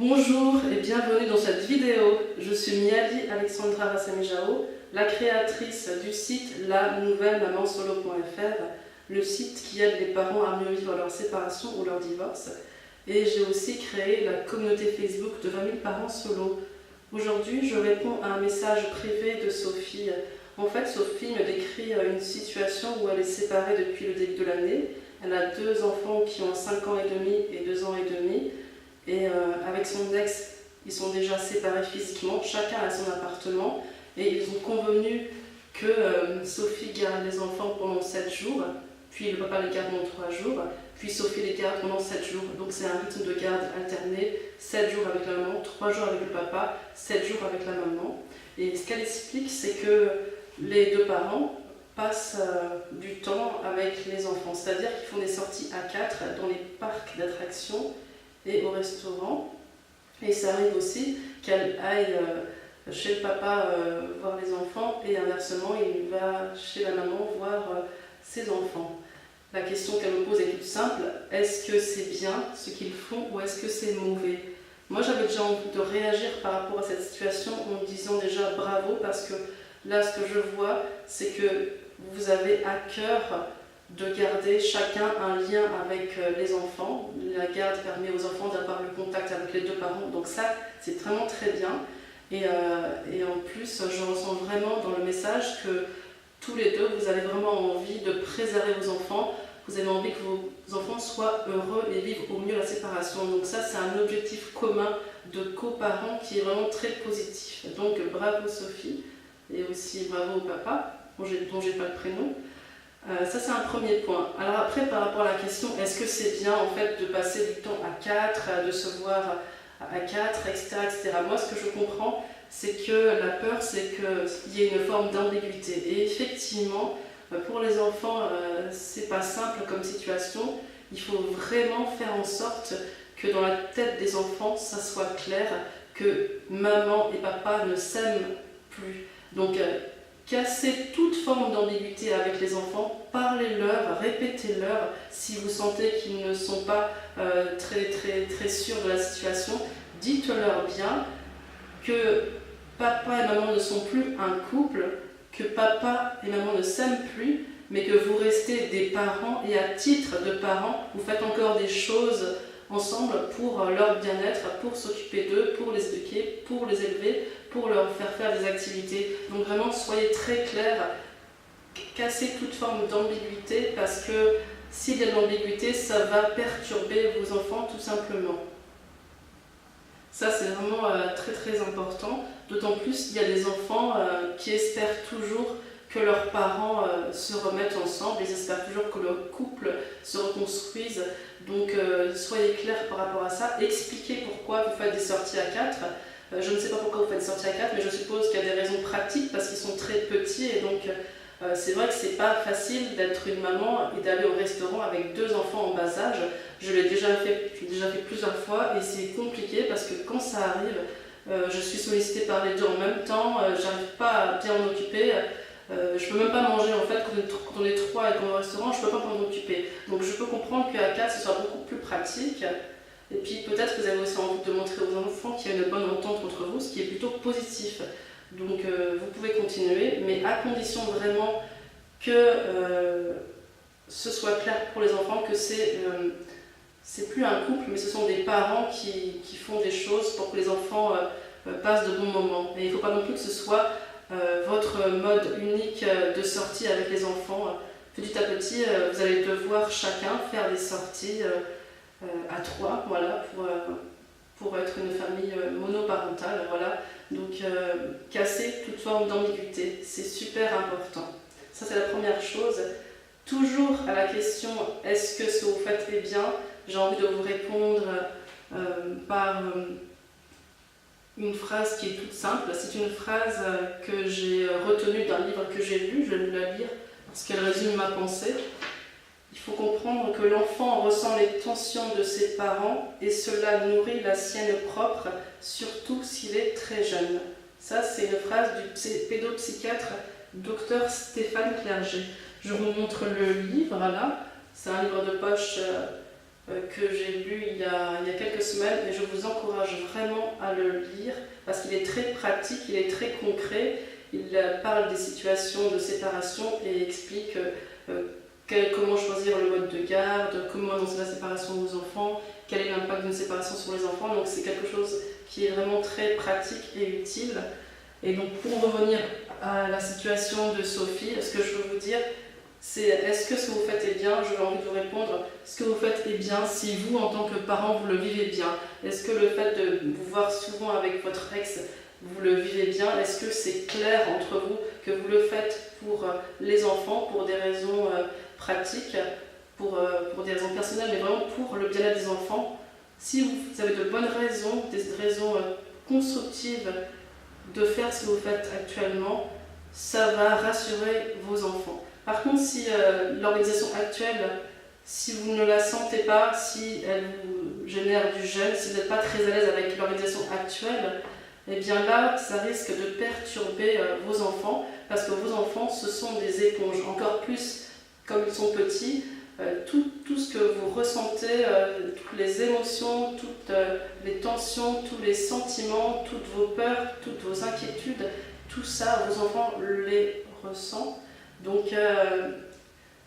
Bonjour et bienvenue dans cette vidéo. Je suis Miali Alexandra Rassamijao, la créatrice du site la-nouvelle-maman-solo.fr, le site qui aide les parents à mieux vivre leur séparation ou leur divorce. Et j'ai aussi créé la communauté Facebook de 20 000 parents solo. Aujourd'hui, je réponds à un message privé de Sophie. En fait, Sophie me décrit une situation où elle est séparée depuis le début de l'année. Elle a 2 enfants qui ont 5 ans et demi et 2 ans et demi. Et avec son ex, ils sont déjà séparés physiquement, chacun a son appartement, et ils ont convenu que Sophie garde les enfants pendant 7 jours, puis le papa les garde pendant 3 jours, puis Sophie les garde pendant 7 jours. Donc c'est un rythme de garde alterné, 7 jours avec la maman, 3 jours avec le papa, 7 jours avec la maman. Et ce qu'elle explique, c'est que les 2 parents passent du temps avec les enfants, c'est-à-dire qu'ils font des sorties à 4 dans les parcs d'attractions et au restaurant. Et ça arrive aussi qu'elle aille chez le papa voir les enfants et inversement, il va chez la maman voir ses enfants. La question qu'elle me pose est toute simple: est-ce que c'est bien ce qu'ils font ou est-ce que c'est mauvais? Moi j'avais déjà envie de réagir par rapport à cette situation en me disant déjà bravo, parce que là ce que je vois c'est que vous avez à cœur de garder chacun un lien avec les enfants. La garde permet aux enfants d'avoir le contact avec les 2 parents, donc ça c'est vraiment très bien. Et en plus je ressens vraiment dans le message que tous les 2 vous avez vraiment envie de préserver vos enfants, vous avez envie que vos enfants soient heureux et vivent au mieux la séparation. Donc ça c'est un objectif commun de coparents qui est vraiment très positif. Donc bravo Sophie, et aussi bravo au papa dont j'ai pas le prénom. Ça c'est un premier point. Alors après, par rapport à la question, est-ce que c'est bien en fait de passer du temps à 4, de se voir à 4, etc., etc. Moi ce que je comprends, c'est que la peur, c'est qu'il y ait une forme d'ambiguïté. Et effectivement, pour les enfants, c'est pas simple comme situation. Il faut vraiment faire en sorte que dans la tête des enfants, ça soit clair que maman et papa ne s'aiment plus. Donc cassez toute forme d'ambiguïté avec les enfants, parlez-leur, répétez-leur si vous sentez qu'ils ne sont pas très sûrs de la situation. Dites-leur bien que papa et maman ne sont plus un couple, que papa et maman ne s'aiment plus, mais que vous restez des parents et à titre de parents, vous faites encore des choses ensemble pour leur bien-être, pour s'occuper d'eux, pour les éduquer, pour les élever, pour leur faire des activités. Donc vraiment, soyez très clairs, cassez toute forme d'ambiguïté, parce que s'il y a de l'ambiguïté, ça va perturber vos enfants tout simplement. Ça c'est vraiment très important, d'autant plus il y a des enfants qui espèrent toujours que leurs parents se remettent ensemble, ils espèrent toujours que le couple se reconstruise. Donc soyez clairs par rapport à ça, expliquez pourquoi vous faites des sorties à 4. Je ne sais pas pourquoi vous faites des sorties à 4, mais je suppose qu'il y a des raisons pratiques parce qu'ils sont très petits, et donc c'est vrai que c'est pas facile d'être une maman et d'aller au restaurant avec 2 enfants en bas âge. Je l'ai déjà fait plusieurs fois et c'est compliqué parce que quand ça arrive, je suis sollicitée par les 2 en même temps, j'arrive pas à bien m'en occuper. Je peux même pas manger en fait quand on est 3 et qu'on est au restaurant, je peux pas m'en occuper. Donc je peux comprendre qu'à 4 ce soit beaucoup plus pratique. Et puis peut-être que vous avez aussi envie de montrer aux enfants qu'il y a une bonne entente entre vous, ce qui est plutôt positif. Donc vous pouvez continuer, mais à condition vraiment que ce soit clair pour les enfants que c'est plus un couple, mais ce sont des parents qui font des choses pour que les enfants passent de bons moments. Et il ne faut pas non plus que ce soit votre mode unique de sortie avec les enfants. Petit à petit, vous allez devoir chacun faire des sorties à 3, voilà, pour être une famille monoparentale, voilà. Donc casser toute forme d'ambiguïté, c'est super important. Ça c'est la première chose. Toujours à la question est-ce que ce que vous faites est bien, j'ai envie de vous répondre par une phrase qui est toute simple. C'est une phrase que j'ai retenue d'un livre que j'ai lu, je vais vous la lire parce qu'elle résume ma pensée. Il faut comprendre que l'enfant ressent les tensions de ses parents et cela nourrit la sienne propre, surtout s'il est très jeune. Ça, c'est une phrase du pédopsychiatre Dr Stéphane Clerget. Je vous montre le livre là. C'est un livre de poche que j'ai lu il y a quelques semaines et je vous encourage vraiment à le lire parce qu'il est très pratique, il est très concret. Il parle des situations de séparation et explique comment choisir le mode de garde, comment annoncer la séparation de vos enfants, quel est l'impact d'une séparation sur les enfants. Donc c'est quelque chose qui est vraiment très pratique et utile. Et donc pour revenir à la situation de Sophie, ce que je veux vous dire, c'est est-ce que ce que vous faites est bien? J'ai envie de vous répondre, ce que vous faites est bien si vous, en tant que parent, vous le vivez bien. Est-ce que le fait de vous voir souvent avec votre ex, vous le vivez bien? Est-ce que c'est clair entre vous que vous le faites pour les enfants, pour des raisons pratiques, pour des raisons personnelles, mais vraiment pour le bien-être des enfants? Si vous avez de bonnes raisons, des raisons constructives de faire ce que vous faites actuellement, ça va rassurer vos enfants. Par contre, si l'organisation actuelle, si vous ne la sentez pas, si elle vous génère du gêne, si vous n'êtes pas très à l'aise avec l'organisation actuelle, eh bien là, ça risque de perturber vos enfants, parce que vos enfants, ce sont des éponges. Encore plus, comme ils sont petits, tout ce que vous ressentez, toutes les émotions, toutes les tensions, tous les sentiments, toutes vos peurs, toutes vos inquiétudes, tout ça, vos enfants les ressentent. Donc,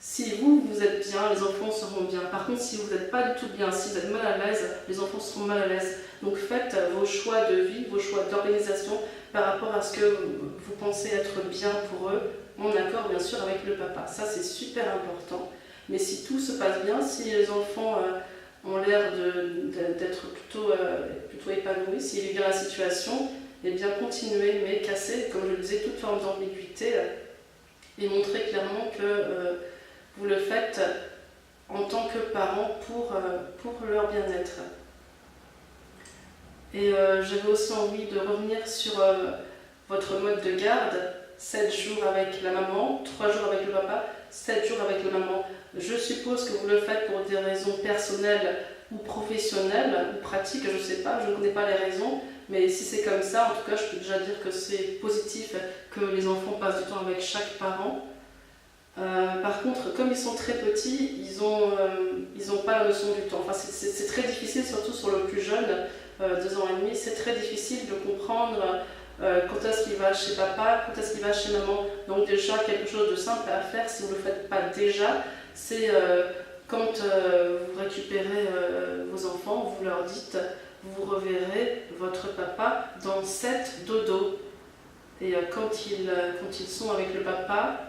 si vous êtes bien, les enfants seront bien. Par contre, si vous n'êtes pas du tout bien, si vous êtes mal à l'aise, les enfants seront mal à l'aise. Donc, faites vos choix de vie, vos choix d'organisation par rapport à ce que vous pensez être bien pour eux, en accord bien sûr avec le papa. Ça, c'est super important. Mais si tout se passe bien, si les enfants ont l'air d'être plutôt épanouis, s'il est bien la situation, eh bien continuez, mais cassez, comme je le disais, toute forme d'ambiguïté et montrez clairement que vous le faites en tant que parent pour leur bien-être. Et j'avais aussi envie de revenir sur votre mode de garde, 7 jours avec la maman, 3 jours avec le papa, 7 jours avec la maman. Je suppose que vous le faites pour des raisons personnelles ou professionnelles ou pratiques, je ne sais pas, je ne connais pas les raisons, mais si c'est comme ça, en tout cas, je peux déjà dire que c'est positif que les enfants passent du temps avec chaque parent. Par contre, comme ils sont très petits, ils ont pas la notion du temps. Enfin, c'est très difficile, surtout sur le plus jeune, 2 ans et demi, c'est très difficile de comprendre quand est-ce qu'il va chez papa, quand est-ce qu'il va chez maman. Donc déjà, quelque chose de simple à faire, si vous ne le faites pas déjà, c'est quand vous récupérez vos enfants, vous leur dites, vous reverrez votre papa dans 7 dodos. Et quand ils sont avec le papa,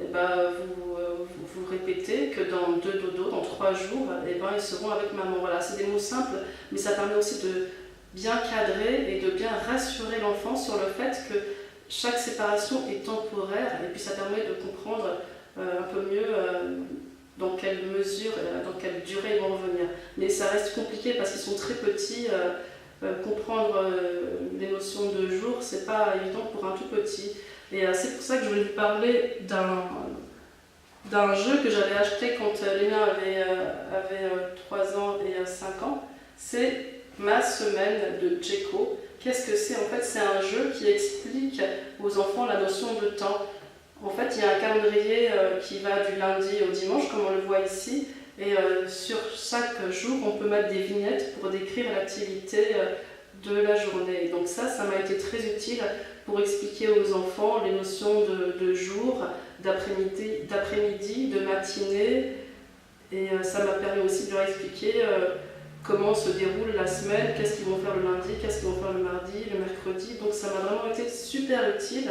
eh ben, vous répétez que dans 2 dodos, dans 3 jours, eh ben, ils seront avec maman. Voilà, c'est des mots simples, mais ça permet aussi de bien cadrer et de bien rassurer l'enfant sur le fait que chaque séparation est temporaire, et puis ça permet de comprendre un peu mieux dans quelle mesure, dans quelle durée ils vont revenir. Mais ça reste compliqué parce qu'ils sont très petits. Comprendre les notions de jour, c'est pas évident pour un tout petit. Et c'est pour ça que je voulais vous parler d'un jeu que j'avais acheté quand Léna avait 3 ans et 5 ans. C'est Ma semaine de Djeko. Qu'est-ce que c'est? En fait, c'est un jeu qui explique aux enfants la notion de temps. En fait, il y a un calendrier qui va du lundi au dimanche, comme on le voit ici. Et sur chaque jour, on peut mettre des vignettes pour décrire l'activité de la journée. Et donc ça m'a été très utile pour expliquer aux enfants les notions de jour, d'après-midi, de matinée. Et ça m'a permis aussi de leur expliquer comment se déroule la semaine, qu'est-ce qu'ils vont faire le lundi, qu'est-ce qu'ils vont faire le mardi, le mercredi. Donc ça m'a vraiment été super utile.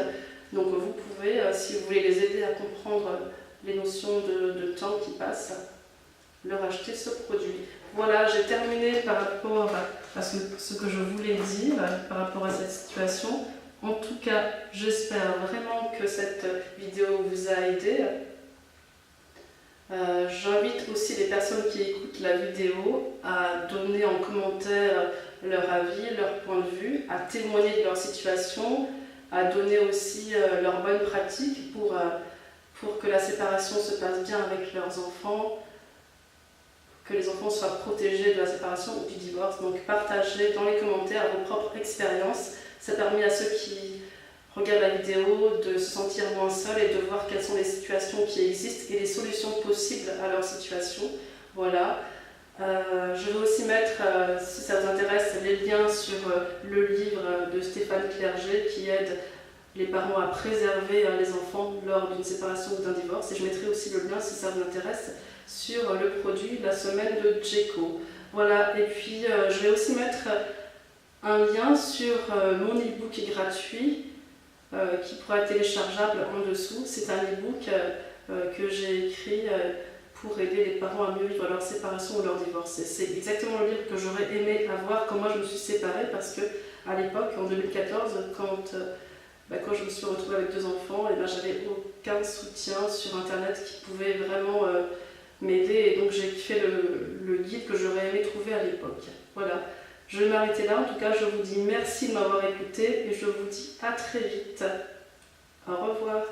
Donc vous pouvez, si vous voulez les aider à comprendre les notions de temps qui passent, leur acheter ce produit. Voilà, j'ai terminé par rapport à ce que je voulais dire par rapport à cette situation. En tout cas, j'espère vraiment que cette vidéo vous a aidé. J'invite aussi les personnes qui écoutent la vidéo à donner en commentaire leur avis, leur point de vue, à témoigner de leur situation, à donner aussi leurs bonnes pratiques pour que la séparation se passe bien avec leurs enfants, que les enfants soient protégés de la séparation ou du divorce. Donc partagez dans les commentaires vos propres expériences. Ça permet à ceux qui regardent la vidéo de se sentir moins seuls et de voir quelles sont les situations qui existent et les solutions possibles à leur situation. Voilà. Je vais aussi mettre, si ça vous intéresse, les liens sur le livre de Stéphane Clerget qui aide les parents à préserver les enfants lors d'une séparation ou d'un divorce. Et je mettrai aussi le lien, si ça vous intéresse, sur le produit La Semaine de Djeco. Voilà, et puis je vais aussi mettre un lien sur mon e-book gratuit qui pourra être téléchargeable en dessous. C'est un e-book que j'ai écrit pour aider les parents à mieux vivre leur séparation ou leur divorce. C'est exactement le livre que j'aurais aimé avoir quand moi je me suis séparée, parce que à l'époque, en 2014, quand je me suis retrouvée avec 2 enfants, et j'avais aucun soutien sur internet qui pouvait vraiment m'aider, et donc j'ai fait le guide que j'aurais aimé trouver à l'époque. Voilà, je vais m'arrêter là. En tout cas, je vous dis merci de m'avoir écouté et je vous dis à très vite. Au revoir.